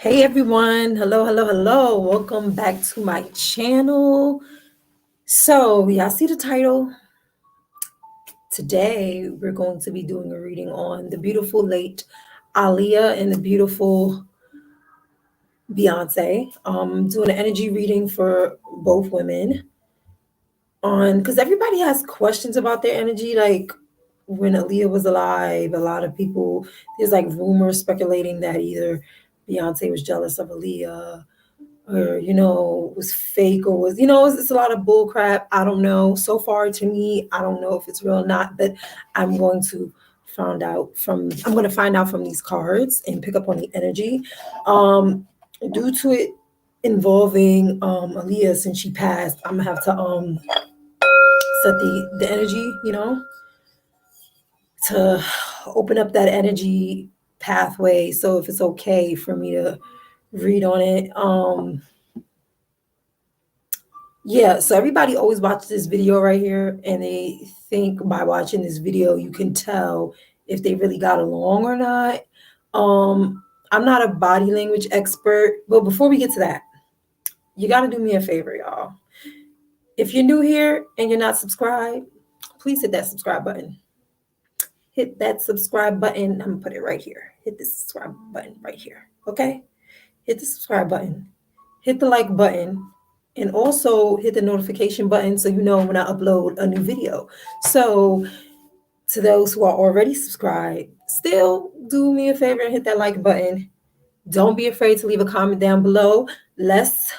Hey everyone, hello. Welcome back to my channel. So, y'all see the title? Today, we're going to be doing a reading on the beautiful late Aaliyah and the beautiful Beyonce. Doing an energy reading for both women on because everybody has questions about their energy. Like when Aaliyah was alive, a lot of people there's like rumors speculating that either Beyonce was jealous of Aaliyah or was fake or was it's a lot of bull crap. I don't know. So far to me, I don't know if it's real or not, but i'm going to I'm going to find out from these cards and pick up on the energy due to it involving Aaliyah. Since she passed, I'm gonna have to set the energy, to open up that energy pathway. So if it's okay for me to read on it. Yeah, so everybody always watches this video right here and they think by watching this video you can tell if they really got along or not. I'm not a body language expert, but before we get to that, you got to do me a favor, y'all. If you're new here and you're not subscribed, please hit that subscribe button. Hit that subscribe button. I'm gonna put it right here. Hit the subscribe button right here. Okay? Hit the subscribe button. Hit the like button. And also hit the notification button so you know when I upload a new video. So to those who are already subscribed, still do me a favor and hit that like button. Don't be afraid to leave a comment down below. Let's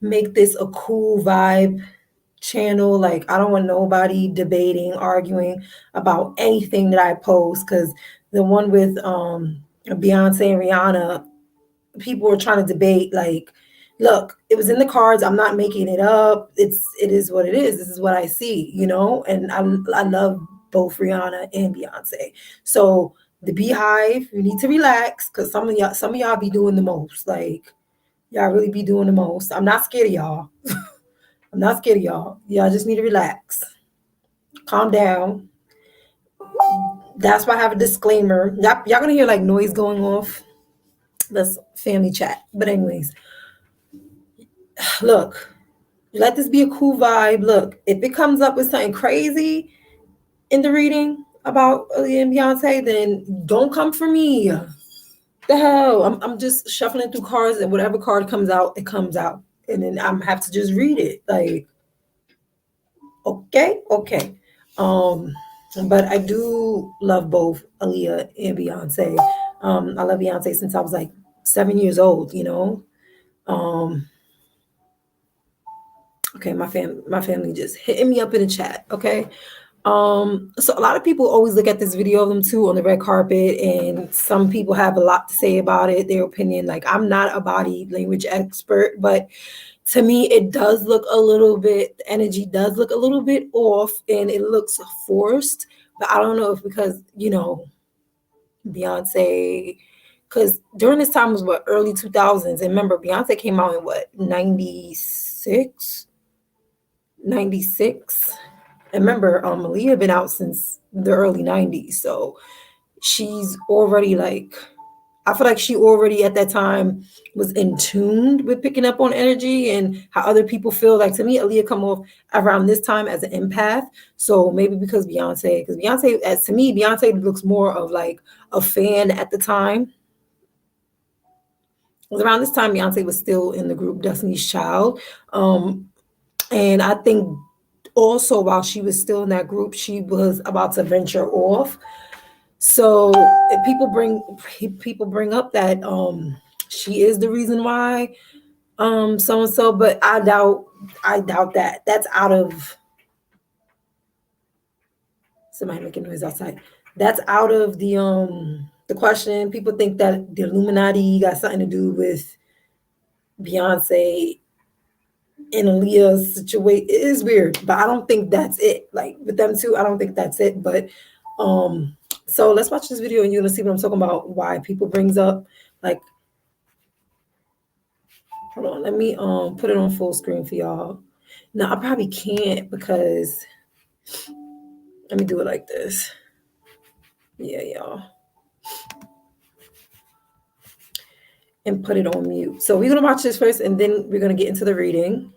make this a cool vibe channel. Like, I don't want nobody debating, arguing about anything that I post, because the one with Beyonce and Rihanna, people were trying to debate. Like, look, it was in the cards. I'm not making it up. It is what it is. This is what I see, and I love both Rihanna and Beyonce. So the Beehive, you need to relax, because some of y'all be doing the most. Like, y'all really be doing the most. I'm not scared of y'all. I'm not scared of y'all. Y'all just need to relax. Calm down. That's why I have a disclaimer. Y'all gonna hear like noise going off. That's family chat. But anyways, look, let this be a cool vibe. Look, if it comes up with something crazy in the reading about Aaliyah and Beyonce, then don't come for me. The hell? I'm just shuffling through cards, and whatever card comes out, it comes out. And then I'm have to just read it. Like, okay. But I do love both Aaliyah and Beyonce. I love Beyonce since I was like 7 years old, Okay, my family just hitting me up in the chat. Okay. So a lot of people always look at this video of them too on the red carpet, and some people have a lot to say about it, their opinion. Like, I'm not a body language expert, but to me, it does look a little bit, the energy does look a little bit off and it looks forced. But I don't know if because, Beyonce, because during this time was what, early 2000s. And remember, Beyonce came out in what, 96? 96. And remember, Aaliyah had been out since the early 90s. So she's already like, I feel like she already at that time was in tune with picking up on energy and how other people feel. Like, to me, Aaliyah come off around this time as an empath. So maybe because Beyonce, as to me, Beyonce looks more of like a fan at the time. It was around this time Beyonce was still in the group Destiny's Child. And I think also while she was still in that group, she was about to venture off. So people bring up that she is the reason why so and so, but I doubt that. That's out of somebody making noise outside. That's out of the question. People think that the Illuminati got something to do with Beyonce and Aaliyah's situation. It is weird, but I don't think that's it. Like with them two, I don't think that's it. But so let's watch this video and you're gonna see what I'm talking about. Why people brings up, like, hold on, let me put it on full screen for y'all. No, I probably can't, because let me do it like this. Yeah, y'all. and put it on mute. So we're gonna watch this first, and then we're gonna get into the reading.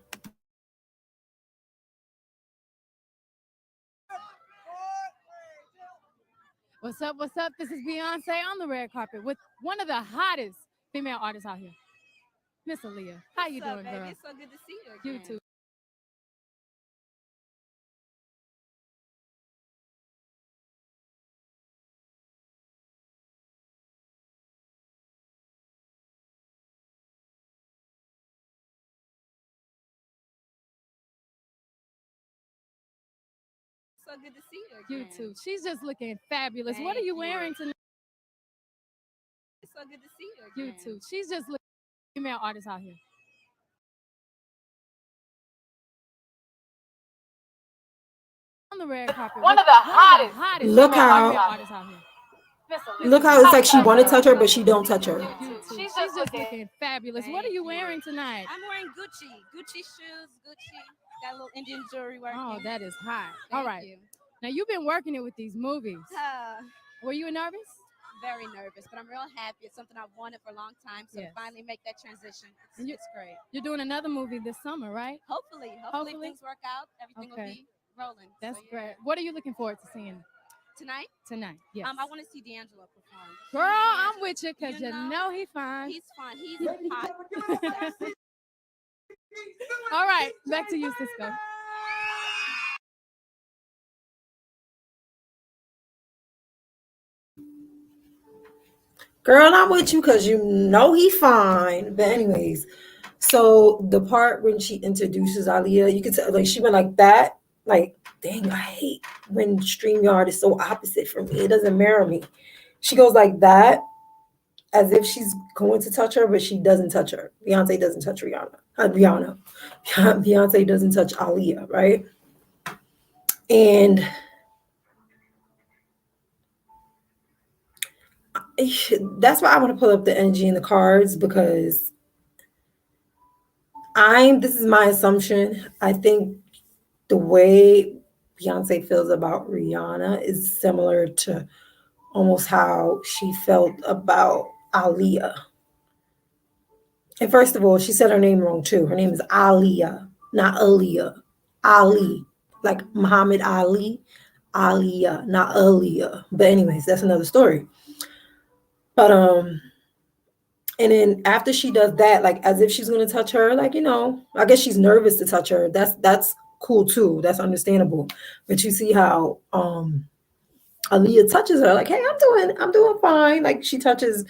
What's up? What's up? This is Beyonce on the red carpet with one of the hottest female artists out here, Miss Aaliyah. How you doing, baby? girl? It's so good to see you again. You too. So good to see you You again. too. She's just looking fabulous. What are Thank you you. wearing tonight? It's so good to see you You again. too. She's just looking female artists out here. On the red carpet. One of the hottest Look female how artists out here. look how it's like she want to touch her, but she don't touch her. You too. She's just looking fabulous. What are you wearing tonight? I'm wearing Gucci shoes, Gucci. Got a little Indian jewelry working. Oh, that is hot. Thank All right. you. Now you've been working it with these movies. Were you nervous? Very nervous, but I'm real happy. It's something I've wanted for a long time, so Yes. to finally make that transition, it's great. You're doing another movie this summer, right? Hopefully things work out. Everything will Okay. be rolling. That's So, yeah. great. What are you looking forward to seeing Tonight, tonight? Yes. I want to see D'Angelo perform. Girl, I'm with you because You you know, know he fine. He's fun. He's hot. Sexy. All right, back to you, Cisco. Girl, I'm with you because you know he fine. But anyways, so the part when she introduces Aaliyah, you can tell like she went like that. Like, dang, I hate when StreamYard is so opposite for me. It doesn't mirror me. She goes like that, as if she's going to touch her, but she doesn't touch her. Beyonce doesn't touch Rihanna. Beyonce doesn't touch Aaliyah, right? And that's why I want to pull up the energy in the cards because this is my assumption. I think the way Beyonce feels about Rihanna is similar to almost how she felt about Aaliyah. And first of all, she said her name wrong too. Her name is Aaliyah, not Aaliyah. Ali, like Muhammad Ali, Aaliyah, not Aaliyah. But anyways, that's another story. But and then after she does that, like as if she's gonna touch her, like I guess she's nervous to touch her. That's cool too. That's understandable. But you see how Aaliyah touches her, like, hey, I'm doing fine. Like she touches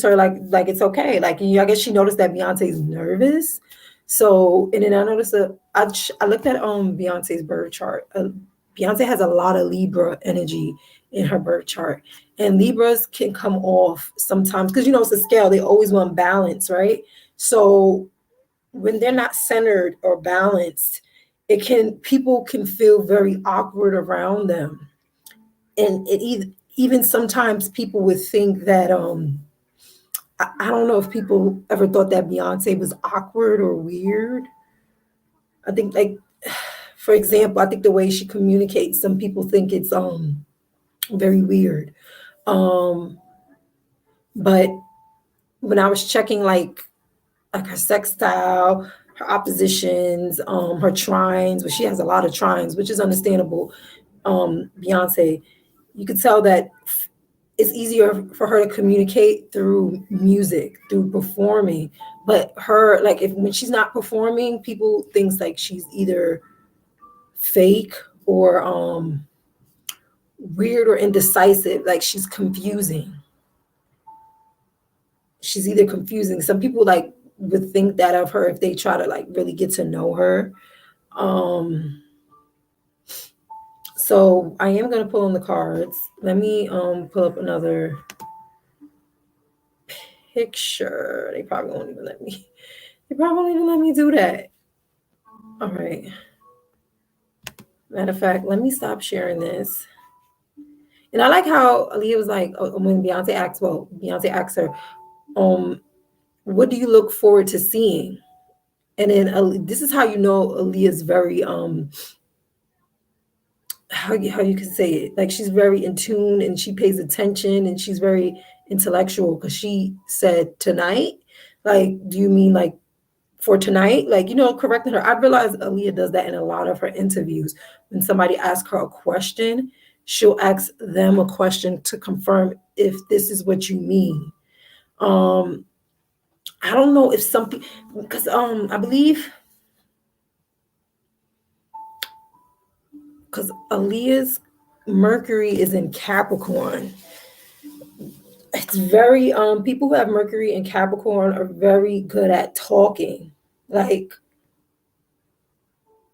her like it's okay. Like I guess she noticed that Beyonce's nervous. So and then I noticed that I looked at Beyonce's birth chart. Beyonce has a lot of Libra energy in her birth chart. And Libras can come off sometimes because it's a scale. They always want balance, right? So when they're not centered or balanced, people can feel very awkward around them. And even sometimes people would think that I don't know if people ever thought that Beyonce was awkward or weird. I think like for example, I think the way she communicates, some people think it's very weird. But when I was checking like her sextile, her oppositions, her trines, but she has a lot of trines, which is understandable. Beyonce, you could tell that it's easier for her to communicate through music, through performing. But her, like, when she's not performing, people thinks like she's either fake or weird or indecisive. Like she's confusing. She's either confusing. Some people like would think that of her if they try to like really get to know her. So I am gonna pull in the cards. Let me pull up another picture. They probably won't even let me. They probably won't even let me do that. All right. Matter of fact, let me stop sharing this. And I like how Aaliyah was like, when Beyonce asks her, what do you look forward to seeing? And then this is how you know Aaliyah's very how you can say it, like she's very in tune and she pays attention and she's very intellectual because she said tonight Like, do you mean like for tonight? Like, correcting her. I realize Aaliyah does that in a lot of her interviews. When somebody asks her a question, she'll ask them a question to confirm if this is what you mean. Um, I don't know if some people, because I believe, because Aaliyah's Mercury is in Capricorn. It's very people who have Mercury in Capricorn are very good at talking. Like,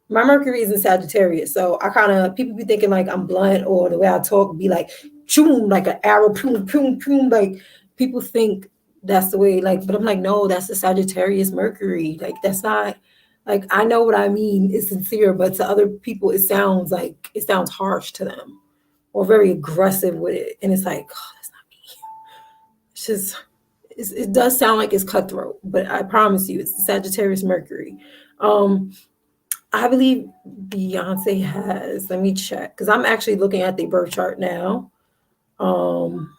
my Mercury is in Sagittarius, so I kind of, people be thinking like I'm blunt, or the way I talk be like choom, like an arrow, boom, boom, boom. Like, people think that's the way, like, but I'm like, no, that's the Sagittarius Mercury. Like, that's not, like, I know what I mean. It's sincere, but to other people, it sounds harsh to them, or very aggressive with it, and it's like, oh, that's not me. It's just, it does sound like it's cutthroat, but I promise you, it's the Sagittarius Mercury. Um, I believe Beyonce has. Let me check, because I'm actually looking at the birth chart now. Um,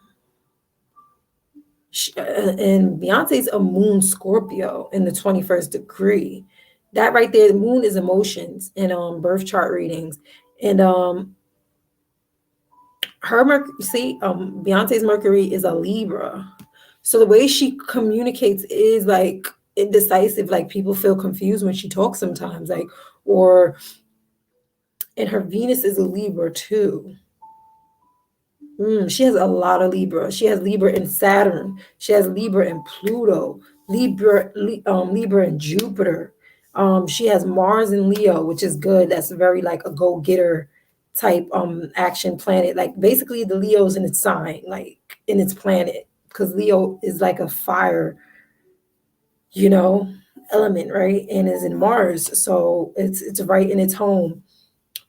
and Beyonce's a moon Scorpio in the 21st degree. That right there, the moon is emotions in birth chart readings, and her Mercury. See, Beyonce's Mercury is a Libra, so the way she communicates is like indecisive. Like, people feel confused when she talks sometimes, like, or and her Venus is a Libra too. She has a lot of Libra. She has Libra in Saturn. She has Libra in Pluto. Libra in Jupiter. She has Mars in Leo, which is good. That's very like a go-getter type action planet. Like, basically the Leo's in its sign, like in its planet, because Leo is like a fire, you know, element, right? And is in Mars, so it's right in its home.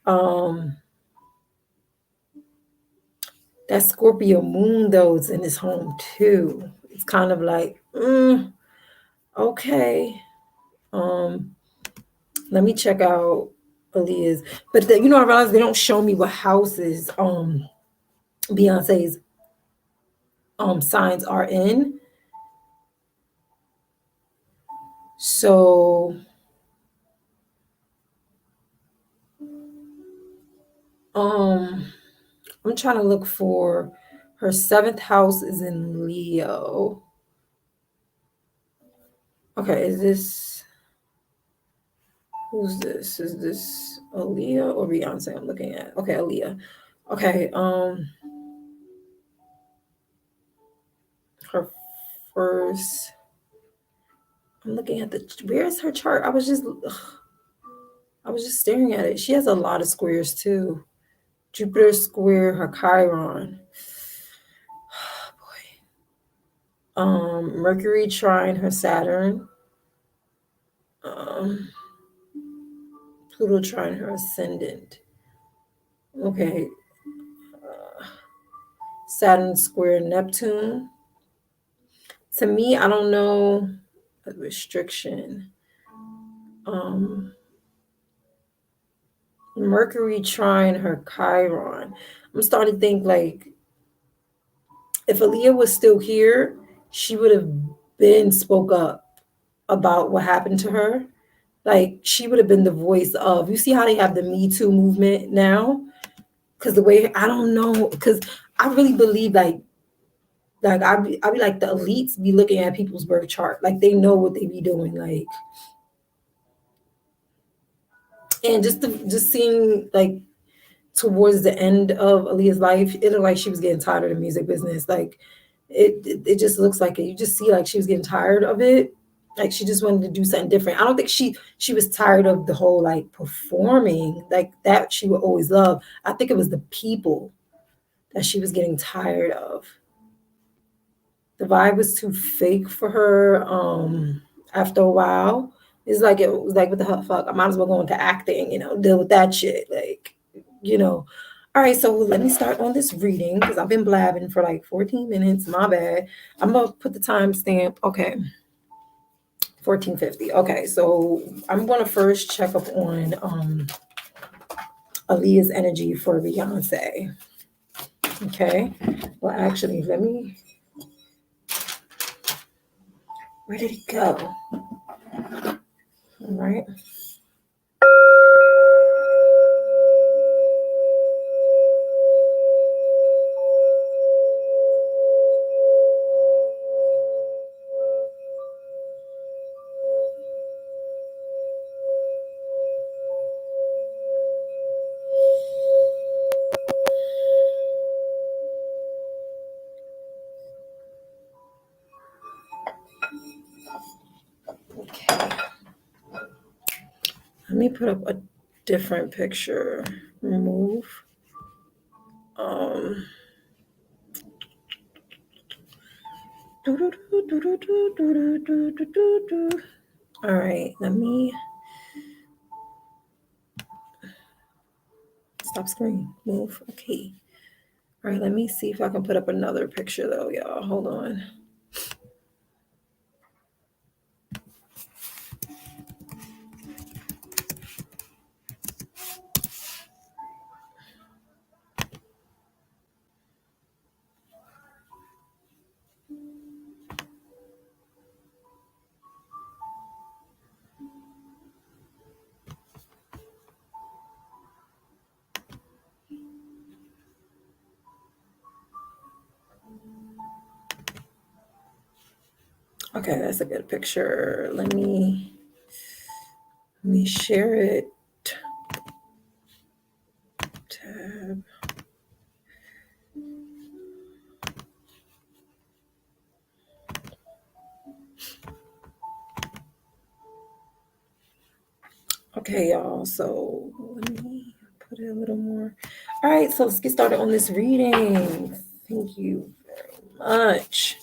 Um, That Scorpio moon, though, is in his home too. It's kind of like, okay. Um, Let me check out Aaliyah's. But I realize they don't show me what houses Beyonce's signs are in. So I'm trying to look for her seventh house is in Leo. Okay, who's this? Is this Aaliyah or Beyonce I'm looking at? Okay, Aaliyah. Okay, her first, I'm looking at where's her chart? I was just staring at it. She has a lot of squares too. Jupiter square her Chiron. Mercury trine her Saturn. Pluto trine her ascendant. Okay. Saturn square Neptune. To me, I don't know a restriction. Mercury trine her Chiron. I'm starting to think like, if Aaliyah was still here, she would have been spoke up about what happened to her. Like, she would have been the voice of, you see how they have the Me Too movement now? Because the way, I don't know, because I really believe like I be like, the elites be looking at people's birth chart. Like, they know what they be doing. Like, and just seeing like towards the end of Aaliyah's life, it looked like she was getting tired of the music business. Like, it just looks like it. You just see like she was getting tired of it. Like, she just wanted to do something different. I don't think she was tired of the whole like performing like that. She would always love. I think it was the people that she was getting tired of. The vibe was too fake for her. After a while, it was like, what the hell, fuck? I might as well go into acting. Deal with that shit. Like, you know. All right, so let me start on this reading because I've been blabbing for like 14 minutes. My bad. I'm gonna put the timestamp. Okay. 1450. Okay, so I'm gonna first check up on Aaliyah's energy for Beyonce. Okay. Well, actually, let me Where did he go? All right. Okay. Let me put up a different picture. Remove. All right, let me stop screen. Move. Okay. All right, let me see if I can put up another picture though, y'all. Hold on. Okay, that's a good picture. Let me share it. Tab. Okay, y'all. So let me put it a little more. All right, so let's get started on this reading. Thank you very much.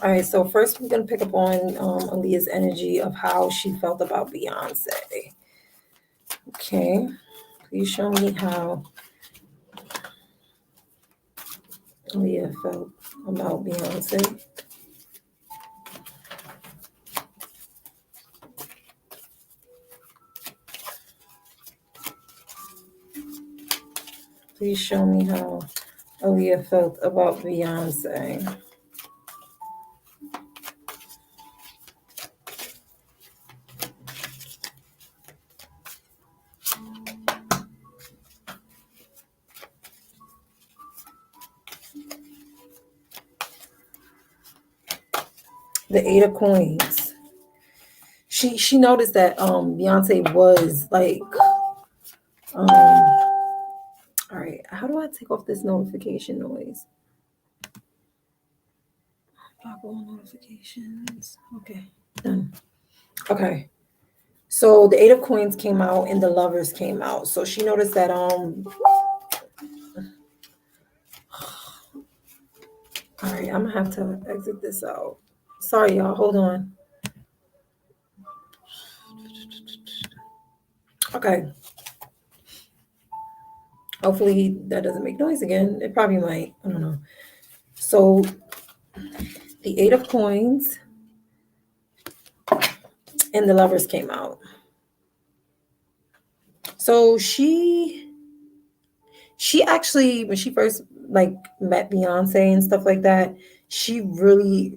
All right, so first we're gonna pick up on Aaliyah's energy of how she felt about Beyonce. Okay, please show me how Aaliyah felt about Beyonce. Please show me how Aaliyah felt about Beyonce. The Eight of Coins. She noticed that Beyonce was like all right, how do I take off this notification noise? Block all notifications. Okay, done. Okay. So the Eight of Coins came out and the Lovers came out. So she noticed that all right, I'm gonna have to exit this out. Sorry, y'all. Hold on. Okay. Hopefully that doesn't make noise again. It probably might. I don't know. So the Eight of Coins and the Lovers came out. So she actually, when she first like met Beyonce and stuff like that, she really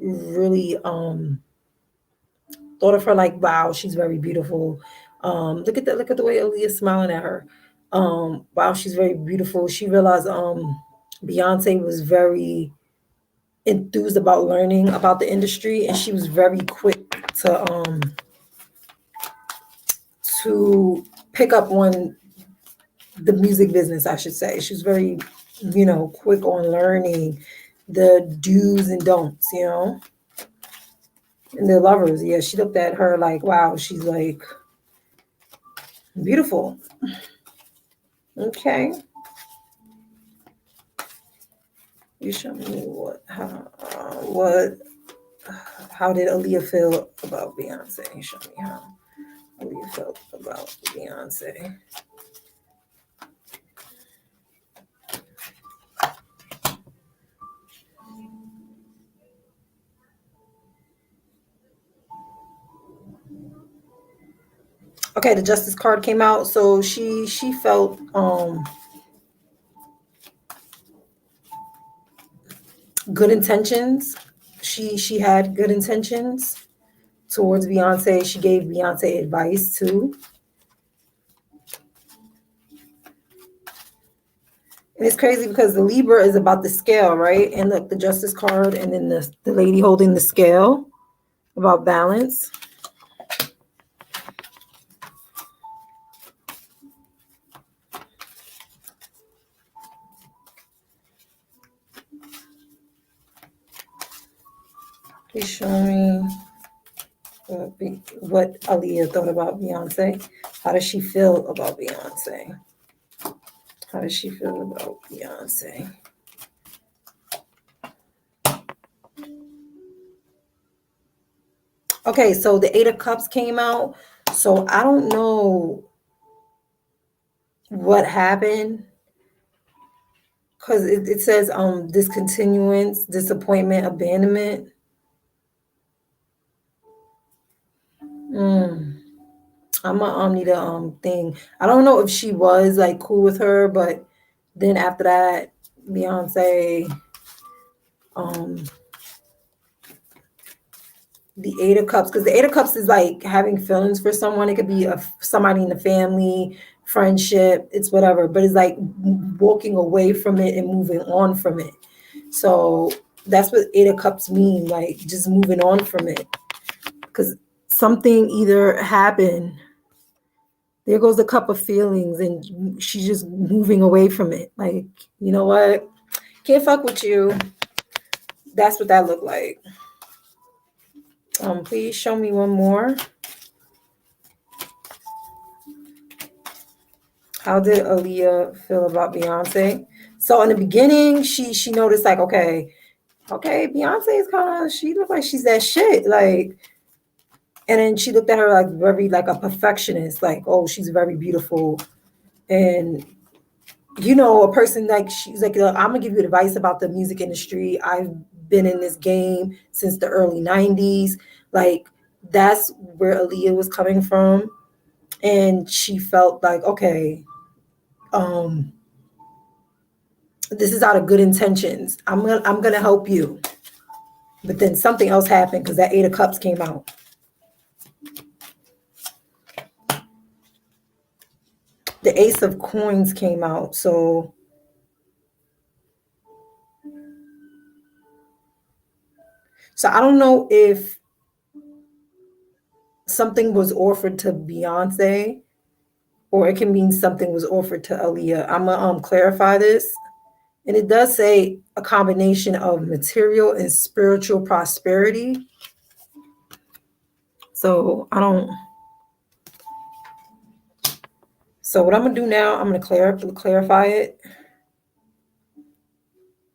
thought of her like, wow, she's very beautiful. Look at the way Aaliyah's smiling at her. Wow, she's very beautiful. She realized Beyonce was very enthused about learning about the industry, and she was very quick to pick up on the music business, I should say. She was very, quick on learning the do's and don'ts, and the Lovers. Yeah, she looked at her like, wow, she's like beautiful. Okay. You show me how did Aaliyah feel about Beyonce? Show me how Aaliyah felt about Beyonce. Okay, the Justice card came out, so she felt good intentions. she had good intentions towards Beyonce. She gave Beyonce advice too. And it's crazy because the Libra is about the scale, right? And look, the Justice card, and then the lady holding the scale about balance. Please show me what Aaliyah thought about Beyonce. How does she feel about Beyonce? How does she feel about Beyonce? Okay, so the Eight of Cups came out. So I don't know what happened, because it says discontinuance, disappointment, abandonment. I'm gonna need a thing. I don't know if she was like cool with her, but then after that, Beyonce, the Eight of Cups, because the Eight of Cups is like having feelings for someone. It could be somebody in the family, friendship, it's whatever, but it's like walking away from it and moving on from it. So that's what Eight of Cups mean, like just moving on from it, because something either happened. There goes the cup of feelings, and she's just moving away from it. Like, you know what? Can't fuck with you. That's what that looked like. Please show me one more. How did Aaliyah feel about Beyonce? So in the beginning, she noticed like, okay, Beyonce is kind of, she looked like she's that shit. Like, and then she looked at her like very like a perfectionist, like, oh, she's very beautiful. And you know, a person like, she's like, look, I'm gonna give you advice about the music industry. I've been in this game since the early 90s. Like, that's where Aaliyah was coming from. And she felt like, okay, this is out of good intentions. I'm gonna help you. But then something else happened because that Eight of Cups came out. The Ace of Coins came out. So I don't know if something was offered to Beyonce, or it can mean something was offered to Aaliyah. I'm gonna clarify this. And it does say a combination of material and spiritual prosperity. So so what I'm gonna do now, I'm gonna clarify it.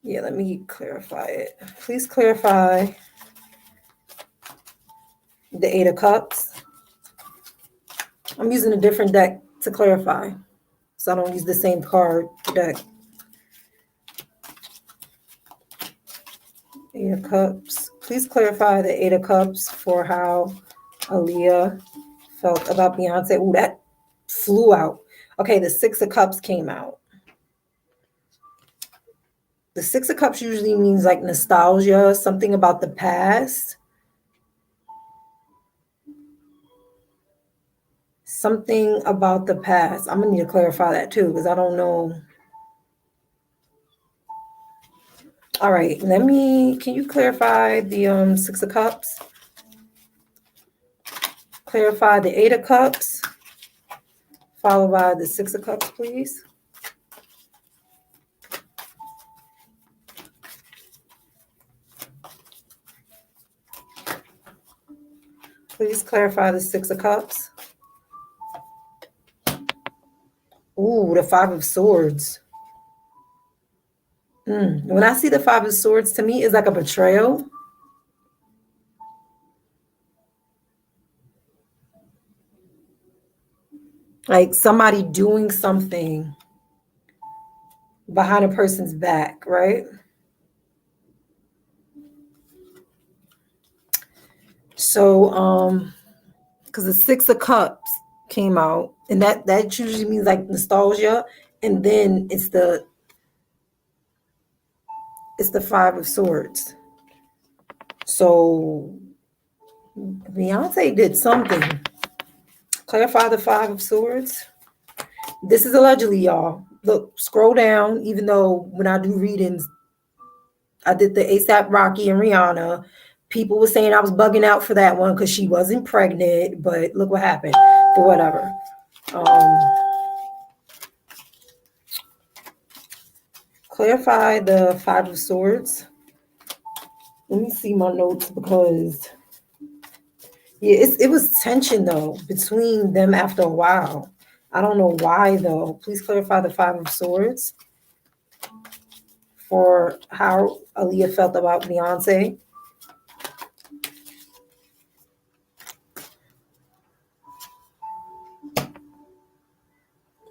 Yeah, let me clarify it. Please clarify the Eight of Cups. I'm using a different deck to clarify, so I don't use the same card deck. Eight of Cups. Please clarify the Eight of Cups for how Aaliyah felt about Beyonce. Ooh, that flew out. Okay, the Six of Cups came out. The Six of Cups usually means like nostalgia, something about the past. Something about the past. I'm gonna need to clarify that too, because I don't know. All right, can you clarify the Six of Cups? Clarify the Eight of Cups, followed by the Six of Cups, please. Please clarify the Six of Cups. Ooh, the Five of Swords. When I see the Five of Swords, to me, it's like a betrayal. Like somebody doing something behind a person's back, right? So, because the Six of Cups came out, and that usually means like nostalgia, and then it's the Five of Swords. So Beyonce did something. Clarify the Five of Swords. This is allegedly, y'all. Look, scroll down. Even though when I do readings, I did the ASAP Rocky and Rihanna. People were saying I was bugging out for that one because she wasn't pregnant. But look what happened. But whatever. Clarify the Five of Swords. Let me see my notes because it was tension though between them after a while. I don't know why though. Please clarify the Five of Swords for how Aaliyah felt about Beyonce.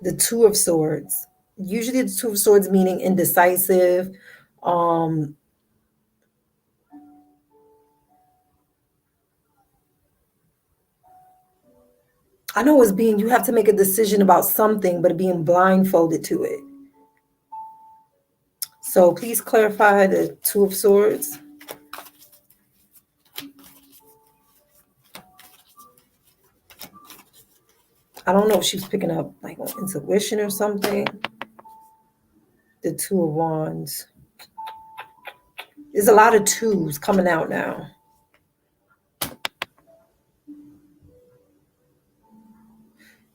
The Two of Swords. Usually the Two of Swords meaning indecisive. I know it's being, you have to make a decision about something, but being blindfolded to it. So please clarify the Two of Swords. I don't know if she was picking up like on intuition or something. The Two of Wands. There's a lot of twos coming out now.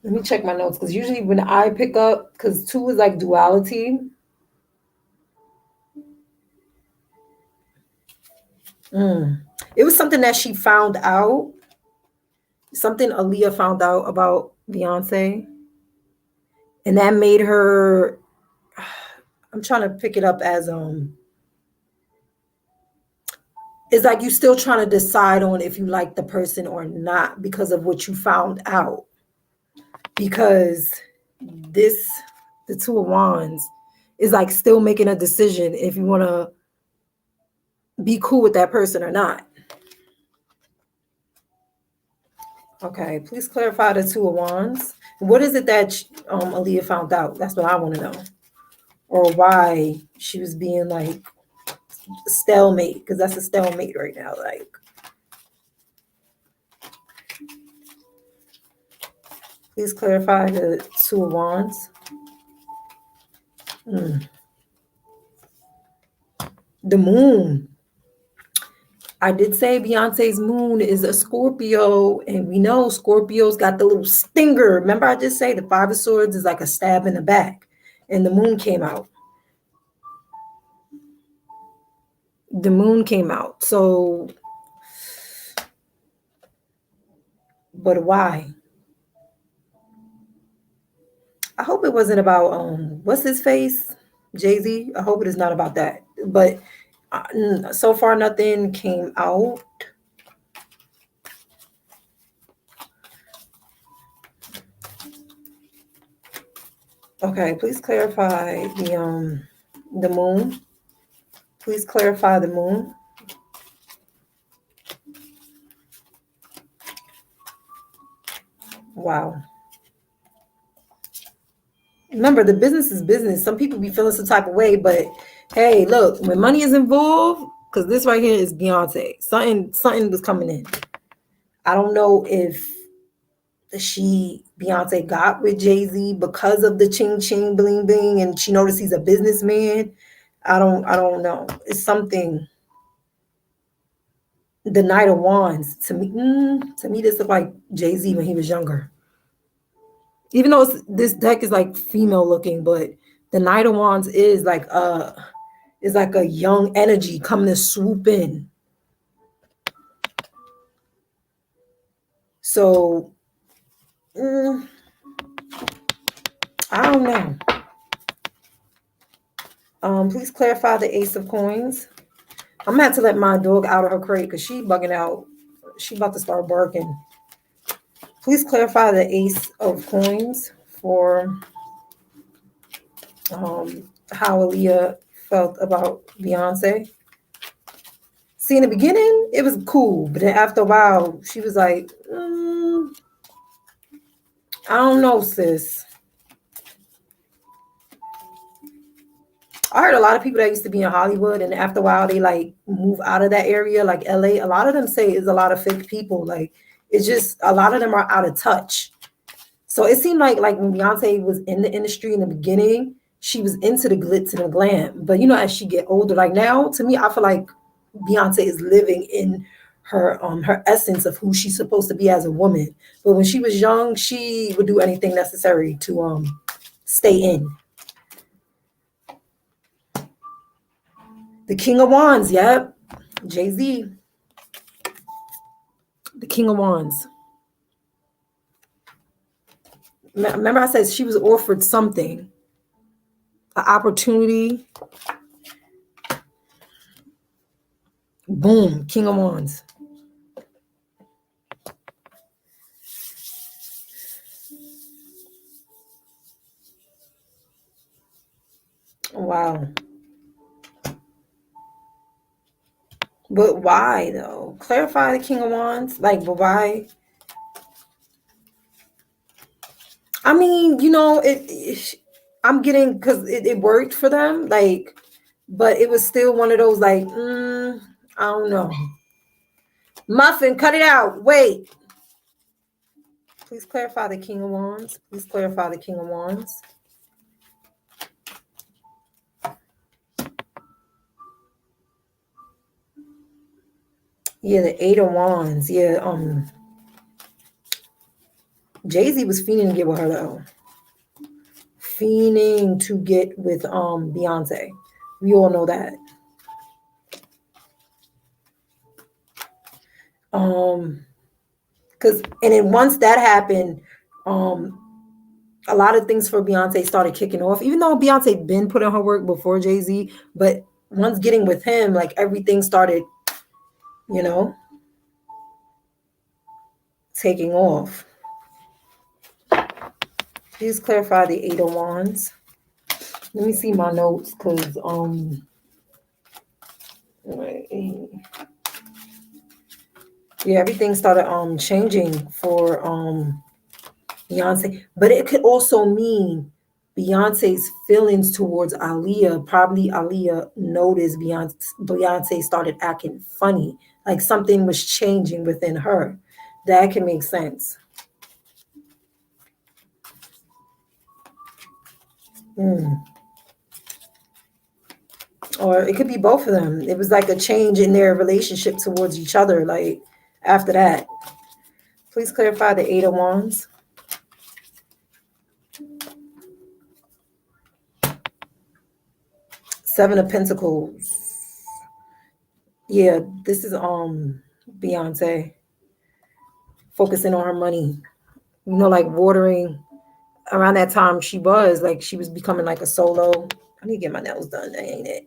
Let me check my notes because usually when I pick up, because two is like duality. It was something that she found out. Something Aaliyah found out about Beyonce. And that made her, I'm trying to pick it up as it's like you still trying to decide on if you like the person or not because of what you found out. Because this, the Two of Wands, is like still making a decision if you want to be cool with that person or not. Okay, please clarify the Two of Wands. What is it that Aaliyah found out? That's what I want to know. Or why she was being like stalemate, because that's a stalemate right now. Like, please clarify the Two of Wands. The Moon. I did say Beyonce's moon is a Scorpio, and we know Scorpio's got the little stinger. Remember I just say the Five of Swords is like a stab in the back, and the moon came out. The moon came out. So, but why? I hope it wasn't about what's his face, Jay-Z. I hope it is not about that. But so far nothing came out. Okay, please clarify the moon. Please clarify the moon. Wow. Remember, the business is business. Some people be feeling some type of way, but hey, look, when money is involved, because this right here is Beyonce. Something was coming in. I don't know if Beyonce got with Jay-Z because of the ching ching bling bling, and she noticed he's a businessman. I don't know. It's something. The Knight of Wands to me this looked like Jay-Z when he was younger. Even though this deck is like female looking, but the Knight of Wands is like a young energy coming to swoop in. So I don't know. Please clarify the Ace of Coins. I'm gonna have to let my dog out of her crate because she bugging out. She about to start barking. Please clarify the Ace of Coins for how Aaliyah felt about Beyonce. See, in the beginning, it was cool, but then after a while, she was like, I don't know, sis. I heard a lot of people that used to be in Hollywood and after a while they like move out of that area, like LA. A lot of them say it's a lot of fake people. Like it's just a lot of them are out of touch. So it seemed like when Beyonce was in the industry in the beginning, she was into the glitz and the glam. But as she get older, like now, to me, I feel like Beyonce is living in her essence of who she's supposed to be as a woman. But when she was young, she would do anything necessary to stay in. The King of Wands, yep. Jay-Z. The King of Wands. Remember I said she was offered something, an opportunity. Boom, King of Wands. Wow. But why though? Clarify the King of Wands. Like, but why? I mean, I'm getting because it worked for them. Like, but it was still one of those like, I don't know. Muffin, cut it out. Wait. Please clarify the King of Wands. Please clarify the King of Wands. Yeah, the Eight of Wands. Yeah, Jay-Z was fiending to get with her though. Fiending to get with Beyonce. We all know that. Because and then once that happened, a lot of things for Beyonce started kicking off. Even though Beyonce been putting her work before Jay-Z, but once getting with him, like everything started, taking off. Please clarify the Eight of Wands. Let me see my notes because yeah, everything started changing for Beyonce, but it could also mean Beyonce's feelings towards Aaliyah. Probably Aaliyah noticed Beyonce started acting funny, like something was changing within her. That can make sense. Or it could be both of them. It was like a change in their relationship towards each other, like after that. Please clarify the Eight of Wands. Seven of Pentacles. Yeah, this is Beyonce focusing on her money. Like watering. Around that time she was becoming like a solo. I need to get my nails done, that ain't it.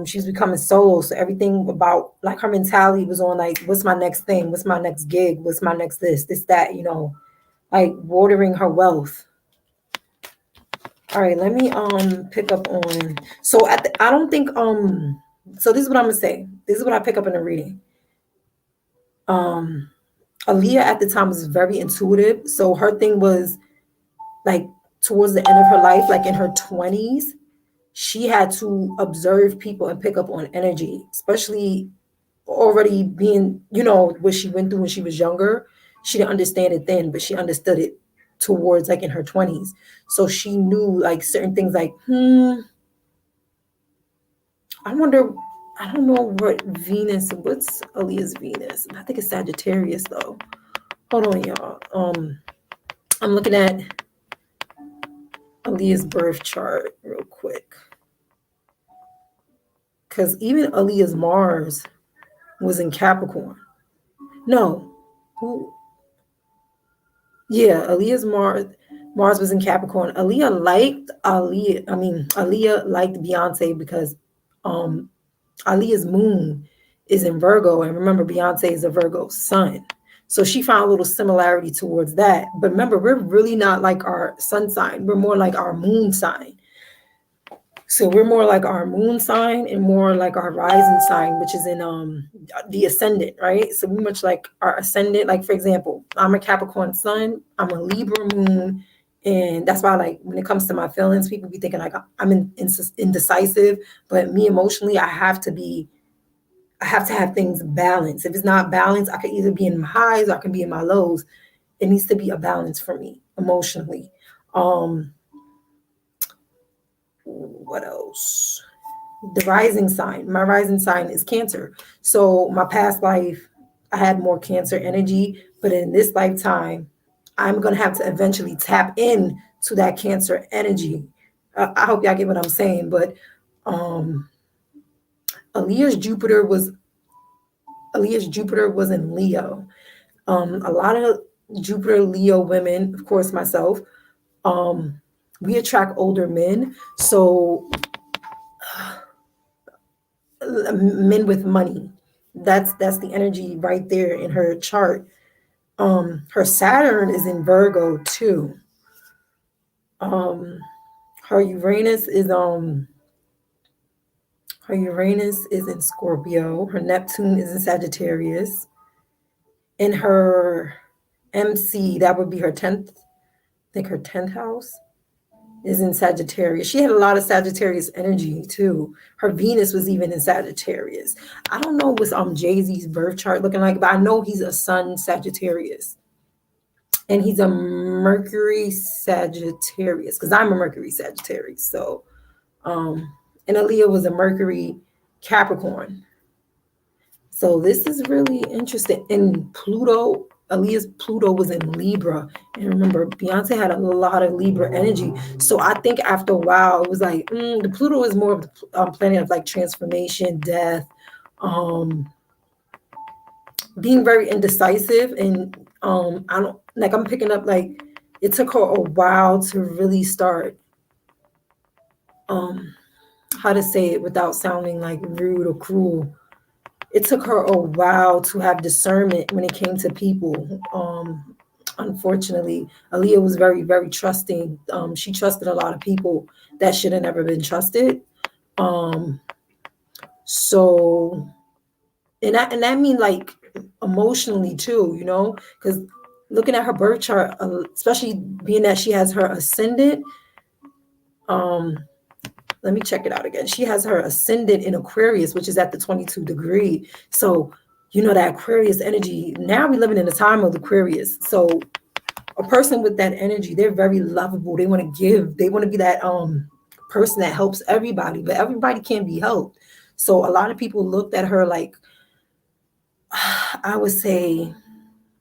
She was becoming solo. So everything about like her mentality was on like, what's my next thing? What's my next gig? What's my next this, that, like watering her wealth. All right, let me pick up on. So I don't think so this is what I'm gonna say. This is what I pick up in the reading. Aaliyah at the time was very intuitive. So her thing was like towards the end of her life, like in her 20s, she had to observe people and pick up on energy, especially already being, what she went through when she was younger. She didn't understand it then, but she understood it towards like in her 20s. So she knew like certain things like, I wonder, I don't know what's Aaliyah's Venus? I think it's Sagittarius though. Hold on, y'all. I'm looking at Aaliyah's birth chart real quick. Because even Aaliyah's Mars was in Capricorn. No. Who? Yeah, Aaliyah's Mars was in Capricorn. Aaliyah liked Beyonce because Aaliyah's moon is in Virgo. And remember, Beyonce is a Virgo sun. So she found a little similarity towards that. But remember, we're really not like our sun sign. We're more like our moon sign. So we're more like our moon sign and more like our rising sign, which is in the ascendant, right? So we much like our ascendant. Like, for example, I'm a Capricorn sun, I'm a Libra moon, And that's why, like, when it comes to my feelings, people be thinking like I'm indecisive, but me emotionally, I have to have things balanced. If it's not balanced, I could either be in my highs or I can be in my lows. It needs to be a balance for me emotionally. What else? The rising sign. My rising sign is Cancer. So my past life, I had more Cancer energy, but in this lifetime, I'm gonna have to eventually tap in to that Cancer energy. I hope y'all get what I'm saying. But um, Aaliyah's Jupiter was Aaliyah's Jupiter was in Leo. A lot of Jupiter Leo women, of course myself, um, we attract older men. So men with money. That's the energy right there in her chart. Her Saturn is in Virgo too. Um, her Uranus is her Uranus is in Scorpio. Her Neptune is in Sagittarius. And her MC, that would be her 10th, I think her 10th house is in Sagittarius. She had a lot of Sagittarius energy too. Her Venus was even in Sagittarius. I don't know what's Jay-Z's birth chart looking like, but I know he's a Sun Sagittarius. And he's a Mercury Sagittarius, because I'm a Mercury Sagittarius. So and Aaliyah was a Mercury Capricorn. So this is really interesting. And Pluto, Aaliyah's Pluto was in Libra. And remember, Beyonce had a lot of Libra energy. So I think after a while, it was like, the Pluto is more of the planet of like transformation, death, being very indecisive. And I don't, like, I'm picking up, like, it took her a while to really start, how to say it without sounding like rude or cruel. It took her a while to have discernment when it came to people. Unfortunately, Aaliyah was very, very trusting. She trusted a lot of people that should have never been trusted. So, and that mean like emotionally too, you know, because looking at her birth chart, especially being that she has her ascendant. Let me check it out again. She has her ascendant in Aquarius, which is at the 22 degree. So, you know, that Aquarius energy, now we're living in a time of Aquarius. So a person with that energy, they're very lovable. They want to give. They want to be that person that helps everybody, but everybody can't be helped. So a lot of people looked at her like, I would say,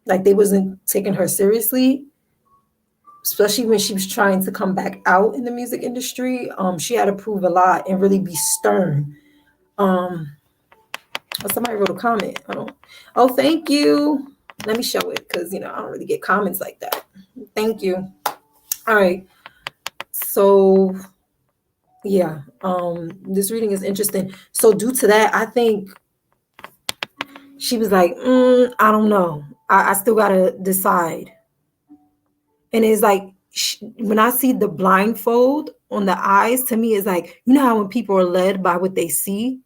like they wasn't taking her seriously, especially when she was trying to come back out in the music industry. She had to prove a lot and really be stern. Somebody wrote a comment. Oh, thank you. Let me show it, because you know I don't really get comments like that. Thank you. All right. So yeah, this reading is interesting. So due to that, I think she was like, I don't know. I still gotta decide. And it's like, when I see the blindfold on the eyes, to me, it's like, you know how when people are led by what they see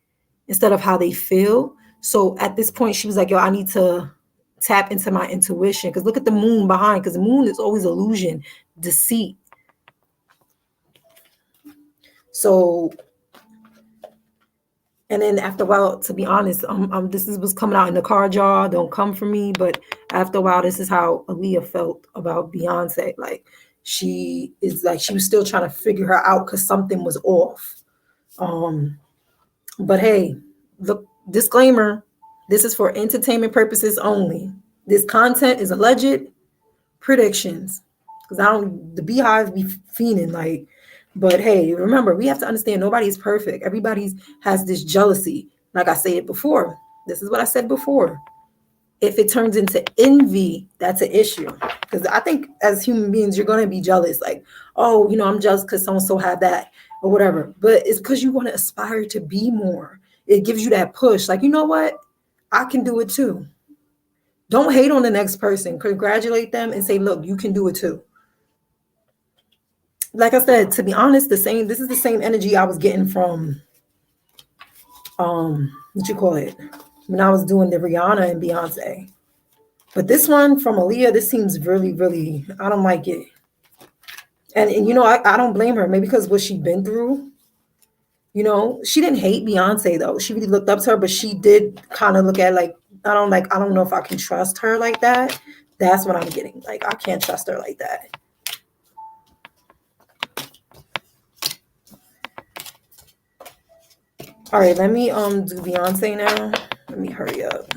instead of how they feel. So at this point, she was like, yo, I need to tap into my intuition. Because look at the moon behind, because the moon is always illusion, deceit. So, and then after a while, to be honest, this is what's coming out in the card, y'all. Don't come for me. But after a while, this is how Aaliyah felt about Beyonce. Like, she was still trying to figure her out because something was off. But hey, look, disclaimer, this is for entertainment purposes only. This content is alleged predictions. Because the beehives be fiending like, but hey, remember, we have to understand nobody's perfect. Everybody has this jealousy. Like I said before, this is what I said before. If it turns into envy, that's an issue. Because I think as human beings, you're going to be jealous. Like, oh, you know, I'm jealous because so-and-so have that or whatever. But it's because you want to aspire to be more. It gives you that push. Like, you know what? I can do it too. Don't hate on the next person. Congratulate them and say, look, you can do it too. Like I said, to be honest, this is the same energy I was getting from what you call it, when I was doing the Rihanna and Beyonce. But this one from Aaliyah, this seems really, really, I don't like it. And you know, I don't blame her. Maybe because what she'd been through, you know, she didn't hate Beyonce though. She really looked up to her, but she did kind of look at like, I don't know if I can trust her like that. That's what I'm getting. Like, I can't trust her like that. All right, let me do Beyonce now. Let me hurry up.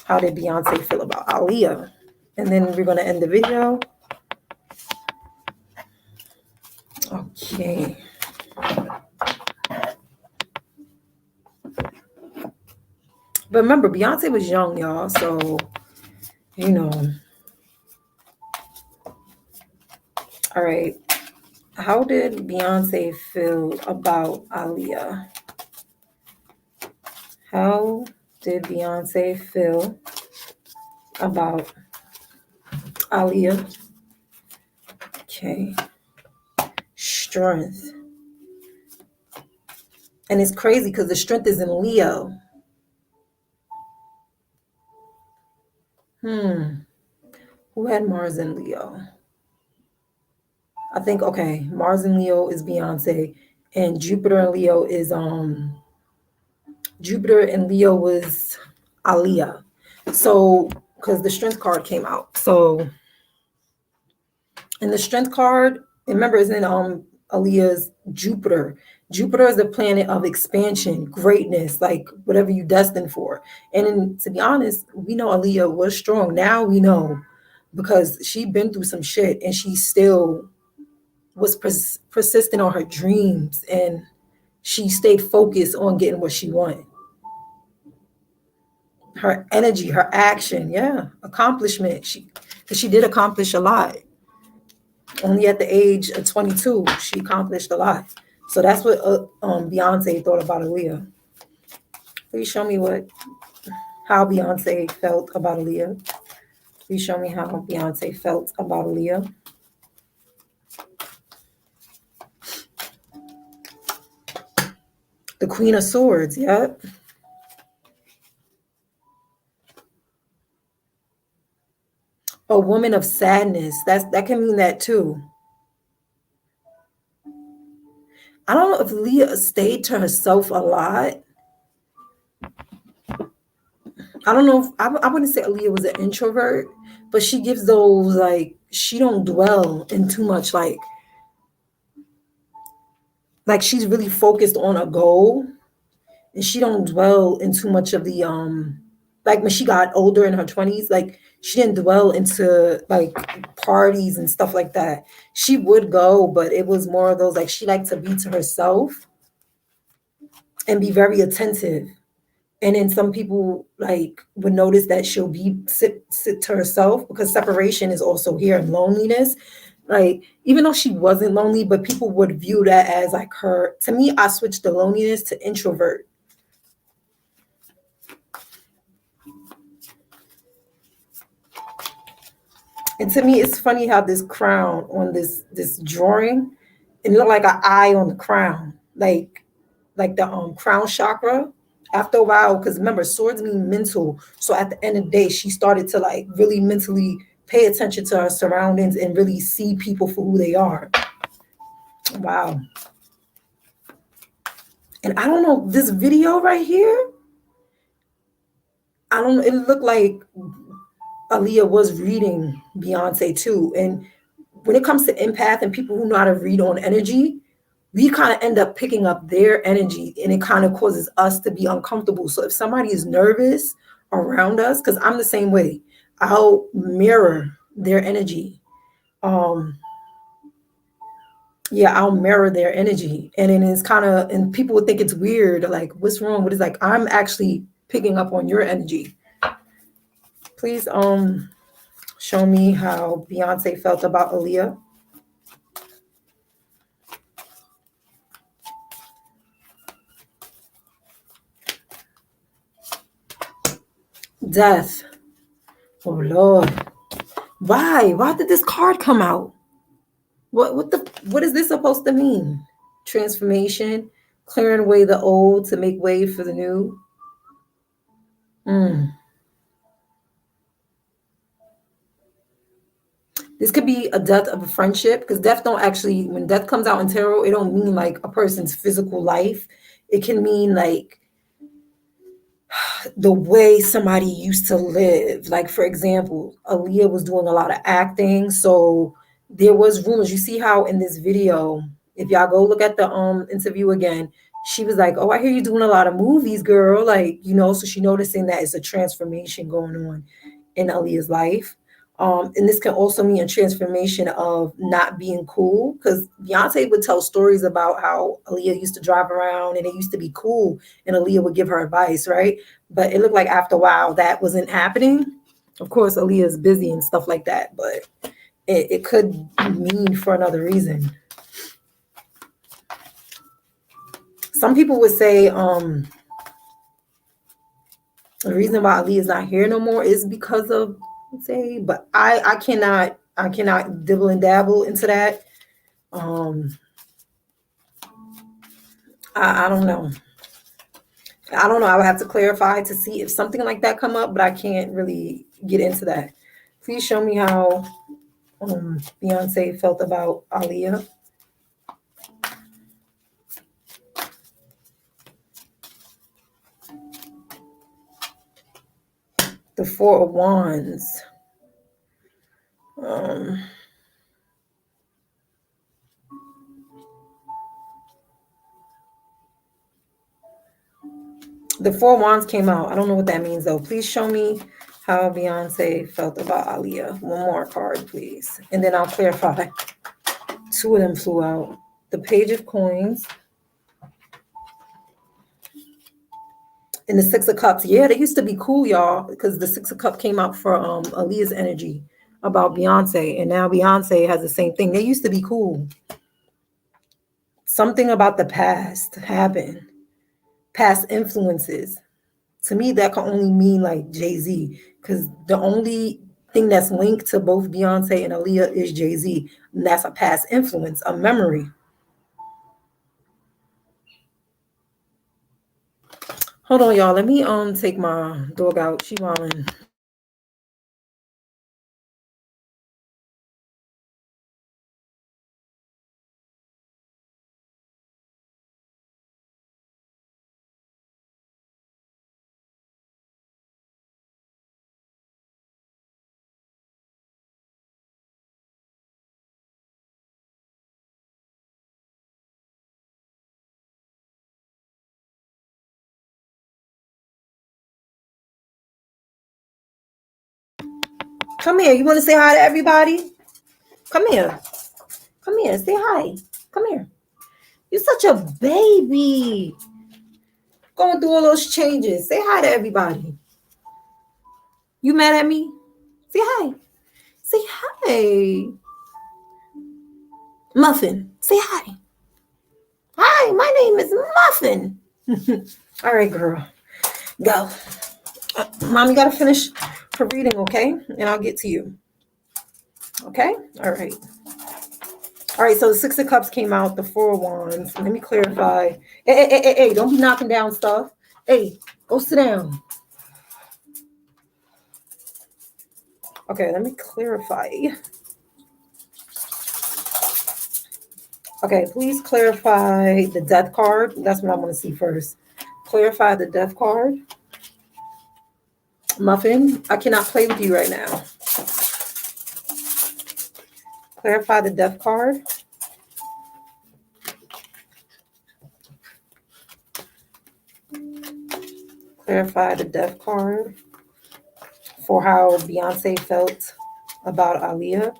How did Beyonce feel about Aaliyah? And then we're gonna end the video. Okay. But remember, Beyonce was young, y'all. So, you know. All right. How did Beyonce feel about Aaliyah? How did Beyonce feel about Aaliyah? Okay. Strength. And it's crazy because the strength is in Leo. Who had Mars in Leo? I think, okay, Mars in Leo is Beyonce, and Jupiter in Leo is Jupiter in Leo was Aaliyah. So, because the strength card came out. So, in the strength card, remember, it's in Aaliyah's Jupiter. Jupiter is the planet of expansion, greatness, like whatever you destined for. To be honest, we know Aaliyah was strong. Now we know because she'd been through some shit and she still was persistent on her dreams and she stayed focused on getting what she wanted. Her energy, her action, yeah, accomplishment. She did accomplish a lot. Only at the age of 22, she accomplished a lot. So that's what Beyonce thought about Aaliyah. Please show me how Beyonce felt about Aaliyah. Please show me how Beyonce felt about Aaliyah. The Queen of Swords, yep. A woman of sadness. That can mean that too. I don't know if Leah stayed to herself a lot. I don't know if I wouldn't say Aaliyah was an introvert, but she gives those like she don't dwell in too much like she's really focused on a goal and she don't dwell in too much of the like when she got older in her 20s, like she didn't dwell into like parties and stuff like that. She would go, but it was more of those like she liked to be to herself and be very attentive. And then some people like would notice that she'll be sit to herself because separation is also here and loneliness. Like even though she wasn't lonely, but people would view that as like her. To me, I switched the loneliness to introvert. And to me, it's funny how this crown on this drawing, it looked like an eye on the crown, like the crown chakra. After a while, because remember, swords mean mental. So at the end of the day, she started to like really mentally pay attention to her surroundings and really see people for who they are. Wow. And I don't know, this video right here, I don't know, it looked like Aaliyah was reading Beyonce too. And when it comes to empath and people who know how to read on energy, we kind of end up picking up their energy and it kind of causes us to be uncomfortable. So if somebody is nervous around us, because I'm the same way, I'll mirror their energy. I'll mirror their energy. And then it's kind of, and people would think it's weird, like, what's wrong? What is like, I'm actually picking up on your energy. Please show me how Beyonce felt about Aaliyah. Death. Oh Lord. Why? Why did this card come out? What is this supposed to mean? Transformation, clearing away the old to make way for the new. This could be a death of a friendship, because death don't actually, when death comes out in tarot, it don't mean like a person's physical life. It can mean like the way somebody used to live. Like, for example, Aaliyah was doing a lot of acting, so there was rumors. You see how in this video, if y'all go look at the interview again, she was like, "Oh, I hear you doing a lot of movies, girl." Like, you know, so she noticing that it's a transformation going on in Aaliyah's life. And this can also mean a transformation of not being cool, because Beyonce would tell stories about how Aaliyah used to drive around and it used to be cool, and Aaliyah would give her advice, right? But it looked like after a while that wasn't happening. Of course, Aaliyah is busy and stuff like that, but it could mean for another reason. Some people would say the reason why Aaliyah is not here no more is because of, say, but I cannot dibble and dabble into that. I don't know. I don't know. I would have to clarify to see if something like that come up, but I can't really get into that. Please show me how Beyonce felt about Aaliyah. The Four of Wands. The Four of Wands came out. I don't know what that means though. Please show me how Beyonce felt about Aaliyah. One more card, please. And then I'll clarify. Two of them flew out. The Page of Coins. And the Six of Cups. Yeah, they used to be cool, y'all, because the Six of Cups came out for Aaliyah's energy about Beyonce. And now Beyonce has the same thing. They used to be cool. Something about the past happened. Past influences. To me, that can only mean like Jay-Z, because the only thing that's linked to both Beyonce and Aaliyah is Jay-Z. And that's a past influence, a memory. Hold on, y'all. Let me take my dog out. She wilding. Come here. You want to say hi to everybody? Come here. Come here. Say hi. Come here. You're such a baby. Going through all those changes. Say hi to everybody. You mad at me? Say hi. Say hi. Muffin. Say hi. Hi, my name is Muffin. All right, girl. Go. Mommy got to finish her reading, okay? And I'll get to you. Okay? All right. All right, so the Six of Cups came out, the Four of Wands. Let me clarify. Hey, don't be knocking down stuff. Hey, go sit down. Okay, let me clarify. Okay, please clarify the Death card. That's what I want to see first. Clarify the Death card. Muffin, I cannot play with you right now. Clarify the Death card. Clarify the Death card for how Beyonce felt about Aaliyah.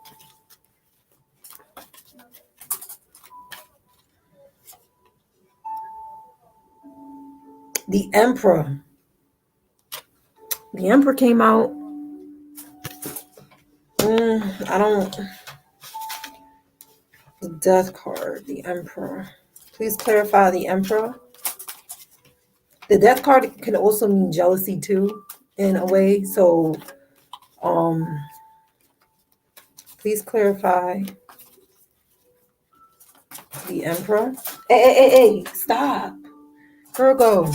The Emperor. The Emperor came out. I don't. The Death card. The Emperor. Please clarify the Emperor. The Death card can also mean jealousy too, in a way. So, please clarify the Emperor. Hey, stop. Girl, go.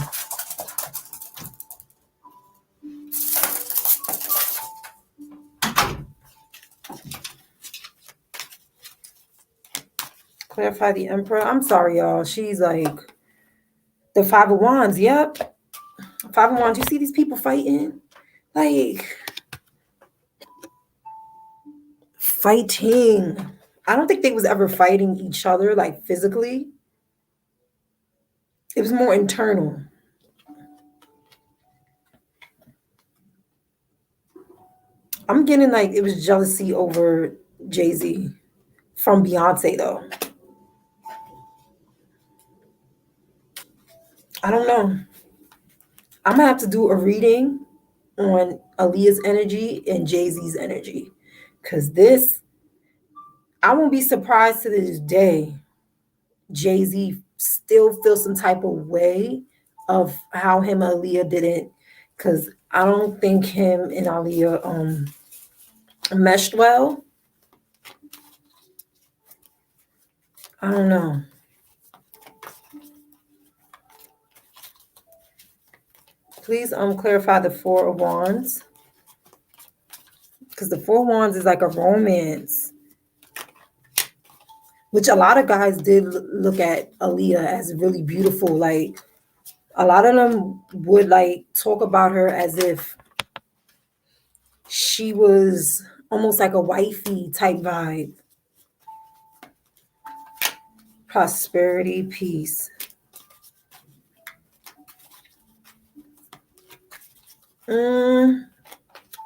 Clarify the Emperor. I'm sorry, y'all. She's like the Five of Wands. Yep. Five of Wands. You see these people fighting? Like, fighting. I don't think they was ever fighting each other, like physically. It was more internal. I'm getting like it was jealousy over Jay-Z from Beyonce, though. I don't know. I'm gonna have to do a reading on Aaliyah's energy and Jay-Z's energy. Cause this, I won't be surprised to this day. Jay-Z still feels some type of way of how him and Aaliyah didn't, because I don't think him and Aaliyah meshed well. I don't know. Please clarify the Four of Wands. Because the Four of Wands is like a romance. Which a lot of guys did look at Aaliyah as really beautiful. Like, a lot of them would like talk about her as if she was almost like a wifey type vibe. Prosperity, peace.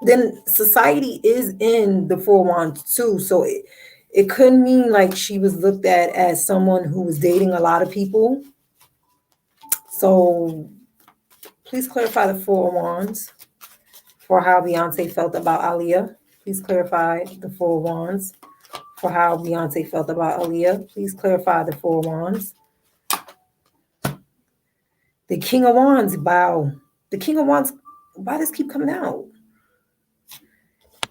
Then society is in the Four Wands too. So it could mean like she was looked at as someone who was dating a lot of people. So please clarify the Four Wands for how Beyonce felt about Aaliyah. Please clarify the Four Wands for how Beyonce felt about Aaliyah. Please clarify the Four Wands. The King of Wands, wow. The King of Wands, why does this keep coming out?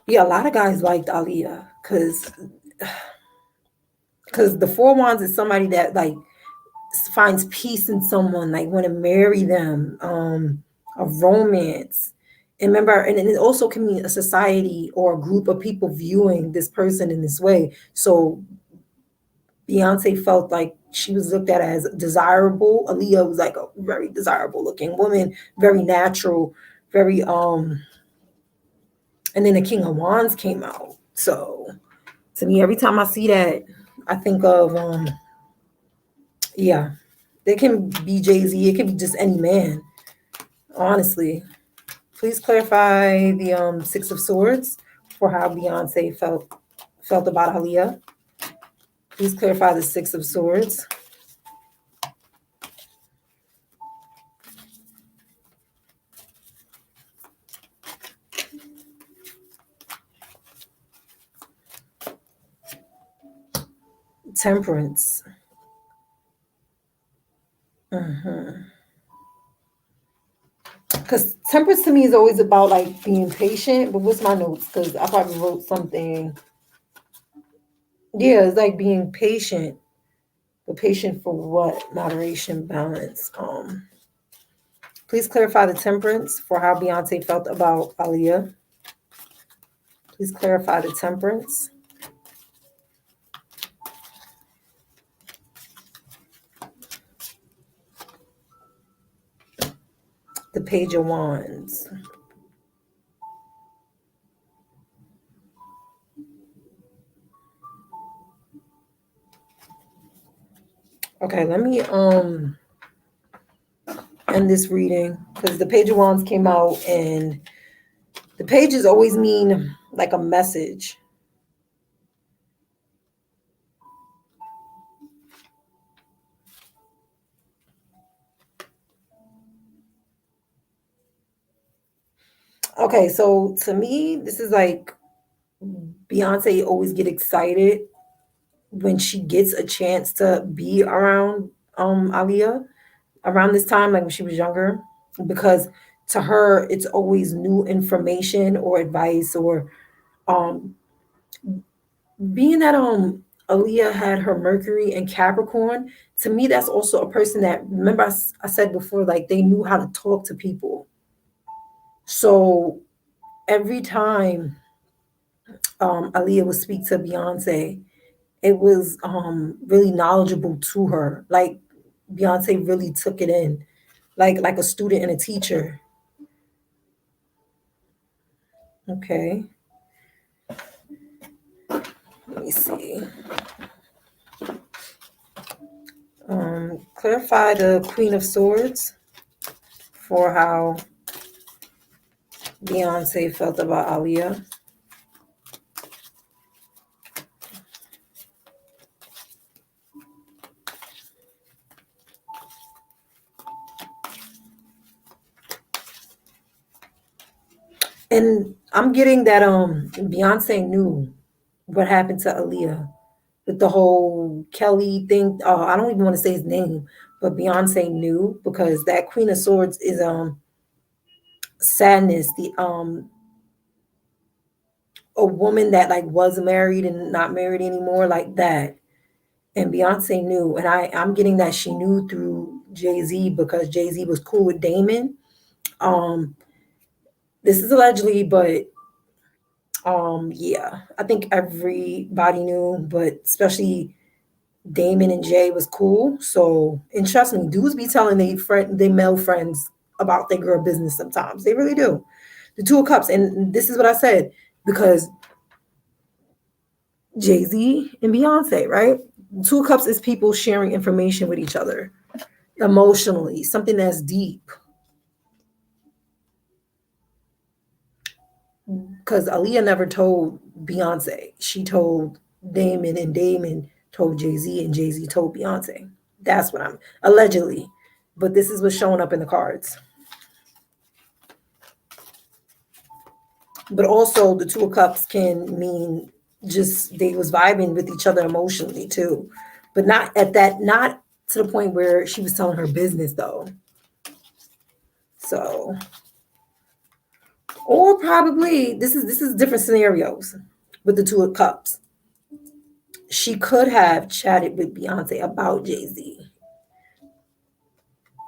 Yeah, a lot of guys liked Aaliyah because the Four Wands is somebody that like finds peace in someone, like want to marry them, a romance. And remember, and it also can mean a society or a group of people viewing this person in this way. So Beyonce felt like she was looked at as desirable. Aaliyah was like a very desirable looking woman, very natural, very and then the King of Wands came out. So to me, every time I see that, I think of yeah, it can be Jay-Z, it can be just any man, honestly. Please clarify the Six of Swords for how Beyonce felt about Aaliyah. Please clarify the Six of Swords. Temperance. Because temperance to me is always about like being patient. But what's my notes? Because I probably wrote something. Yeah, it's like being patient. But patient for what? Moderation, balance. Please clarify the temperance for how Beyonce felt about Aaliyah. Please clarify the temperance. The Page of Wands. Okay, let me end this reading because the Page of Wands came out and the pages always mean like a message. Okay, so to me, this is like Beyonce always get excited when she gets a chance to be around Aaliyah around this time, like when she was younger, because to her it's always new information or advice or um being that Aaliyah had her Mercury and Capricorn, to me that's also a person that, remember I said before, like they knew how to talk to people. So every time Aaliyah would speak to Beyonce, it was really knowledgeable to her. Like Beyonce really took it in, like a student and a teacher. Okay, let me see. Clarify the Queen of Swords for how Beyonce felt about Aaliyah. And I'm getting that Beyonce knew what happened to Aaliyah with the whole Kelly thing. I don't even want to say his name, but Beyonce knew because that Queen of Swords is sadness, the a woman that like was married and not married anymore, like that. And Beyonce knew, and I'm getting that she knew through Jay-Z because Jay-Z was cool with Damon. Um, this is allegedly, but yeah, I think everybody knew, but especially Damon and Jay was cool. So, and trust me, dudes be telling they male friends about their girl business sometimes. They really do. The Two of Cups, and this is what I said because Jay-Z and Beyonce, right? Two of Cups is people sharing information with each other emotionally, something that's deep. Because Aaliyah never told Beyonce. She told Damon, and Damon told Jay-Z, and Jay-Z told Beyonce. That's what I'm allegedly. But this is what's showing up in the cards. But also the Two of Cups can mean just they was vibing with each other emotionally too. But not to the point where she was telling her business though. So, or probably this is different scenarios with the Two of Cups. She could have chatted with Beyonce about Jay-Z,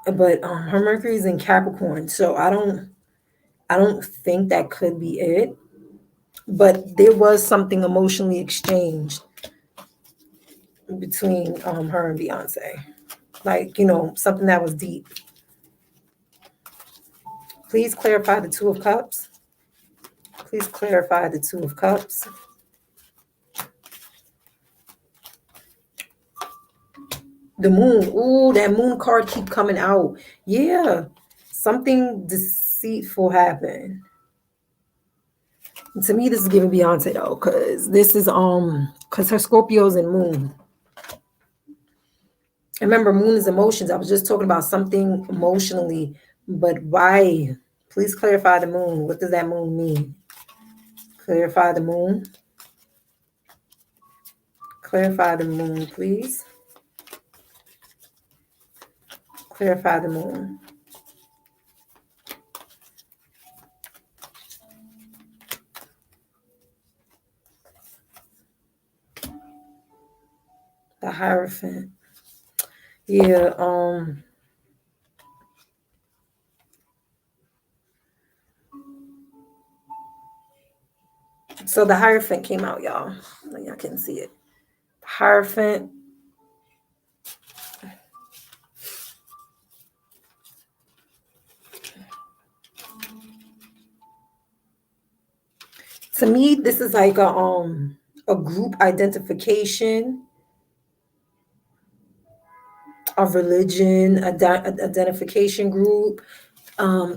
but her Mercury's in Capricorn, so I don't think that could be it. But there was something emotionally exchanged between her and Beyonce, like something that was deep. Please clarify the Two of Cups. Please clarify the Two of Cups. The moon. Ooh, that moon card keep coming out. Yeah. Something deceitful happened. To me, this is giving Beyonce though, because this is because her Scorpio's in moon. Remember, moon is emotions. I was just talking about something emotionally, but why? Please clarify the moon. What does that moon mean? Clarify the moon. Clarify the moon, please. Clarify the moon. The Hierophant. Yeah, so the Hierophant came out, y'all. Y'all can see it. Hierophant. To me, this is like a group identification, a religion, identification group. Um,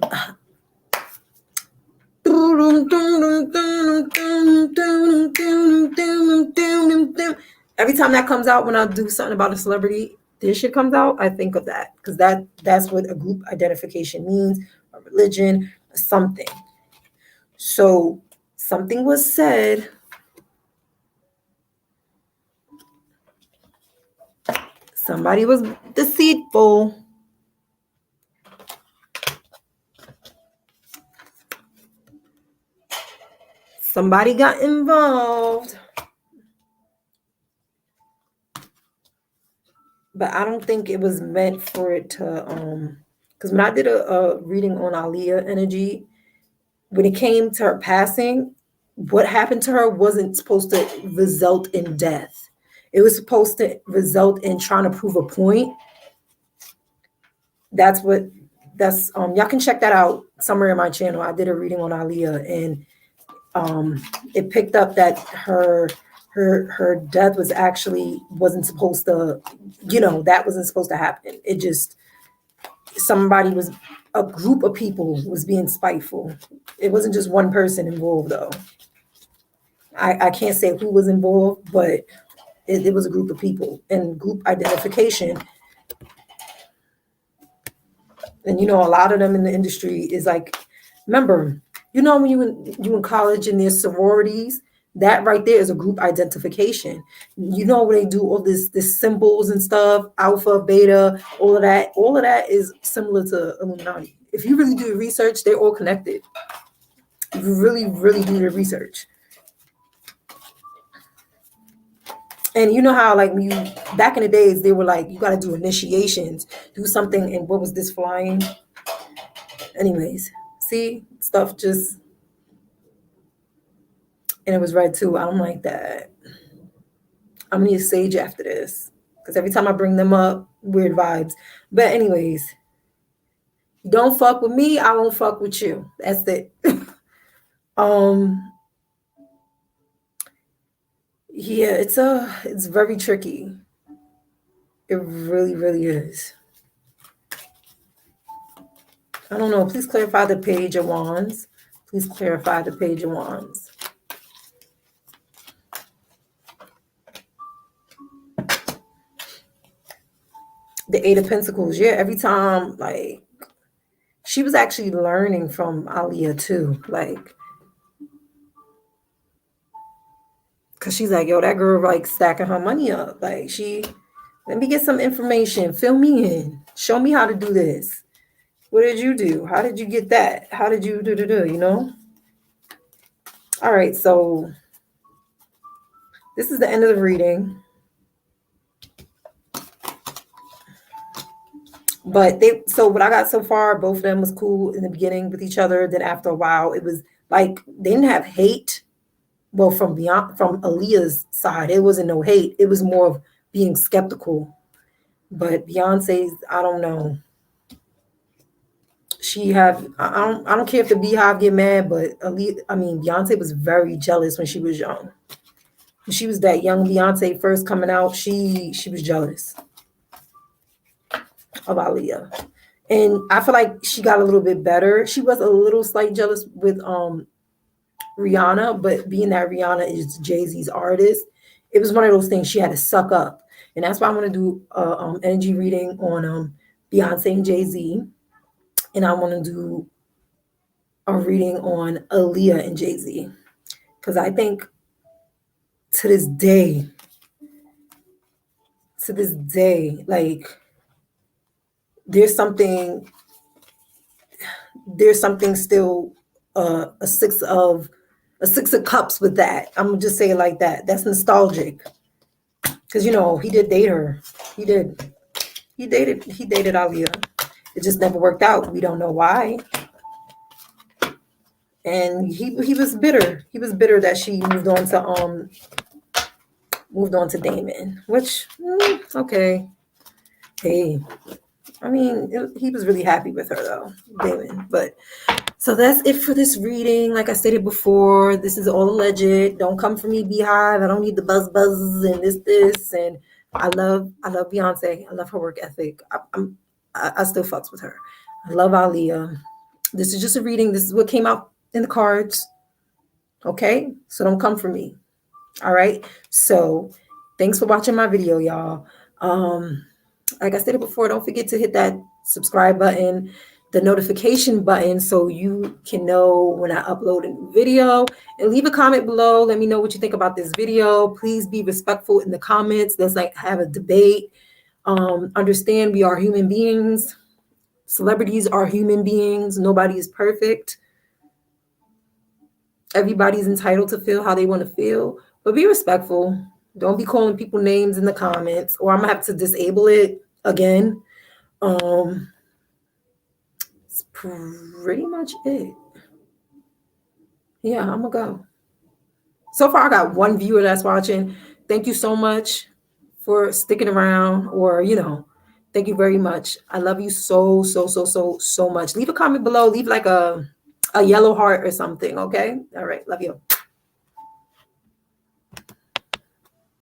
every time that comes out when I do something about a celebrity, this shit comes out, I think of that because that's what a group identification means, a religion, something. So something was said. Somebody was deceitful. Somebody got involved. But I don't think it was meant for it to because when I did a reading on Aaliyah energy, when it came to her passing, what happened to her wasn't supposed to result in death. It was supposed to result in trying to prove a point. That's y'all can check that out somewhere in my channel. I did a reading on Aaliyah, and it picked up that her death wasn't supposed to, that wasn't supposed to happen. It just, a group of people was being spiteful. It wasn't just one person involved though. I can't say who was involved, but it was a group of people, and group identification. And a lot of them in the industry is like, remember, when you in college and there's sororities, that right there is a group identification. When they do all this symbols and stuff, alpha, beta, all of that is similar to Illuminati. If you really do the research, they're all connected. If you really, really do the research. And you know how, like, when back in the days, they were like, you got to do initiations, do something. And what was this flying? Anyways, see, stuff just, and it was red too. I don't like that. I'm going to need a sage after this, because every time I bring them up, weird vibes. But anyways, don't fuck with me, I won't fuck with you. That's it. Yeah, it's very tricky. It really, really is. I don't know. Please clarify the Page of Wands. Please clarify the Page of Wands. The Eight of Pentacles. Yeah, every time, like, she was actually learning from Aaliyah too. Like, because she's like, yo, that girl, like, stacking her money up. Like, let me get some information. Fill me in. Show me how to do this. What did you do? How did you get that? How did you do? All right, so this is the end of the reading. But so what I got so far, both of them was cool in the beginning with each other. Then after a while, it was like they didn't have hate. Well, from Aaliyah's side, it wasn't no hate. It was more of being skeptical. But Beyonce's, I don't know. I don't care if the Beehive get mad, but Beyonce was very jealous when she was young. When she was that young Beyonce first coming out, she was jealous of Aaliyah. And I feel like she got a little bit better. She was a little slight jealous with Rihanna, but being that Rihanna is Jay-Z's artist, it was one of those things she had to suck up. And that's why I'm going to do energy reading on Beyonce and Jay-Z. And I want to do a reading on Aaliyah and Jay-Z. Because I think to this day, like, there's something still a six of cups with that. I'm gonna just say it like that. That's nostalgic. Because he did date her. He dated Aaliyah. It just never worked out. We don't know why. And he was bitter. He was bitter that she moved on to Damon, which okay. Hey, I mean, he was really happy with her though, Damon. But so that's it for this reading. Like I stated before, this is all alleged. Don't come for me, Beehive. I don't need the buzz and this. And I love Beyonce. I love her work ethic. I still fucks with her. I love Aaliyah. This is just a reading. This is what came out in the cards. Okay? So don't come for me. All right? So thanks for watching my video, y'all. Like I stated before, don't forget to hit that subscribe button, the notification button, so you can know when I upload a new video, and leave a comment below. Let me know what you think about this video. Please be respectful in the comments. Let's have a debate. Understand we are human beings. Celebrities are human beings. Nobody is perfect. Everybody's entitled to feel how they want to feel, but be respectful. Don't be calling people names in the comments, or I'm gonna have to disable it again. It's pretty much it. Yeah, I'm gonna go. So far, I got one viewer that's watching. Thank you so much. for sticking around, or thank you very much. I love you so, so, so, so, so much. Leave a comment below. Leave like a yellow heart or something. Okay. All right. Love you.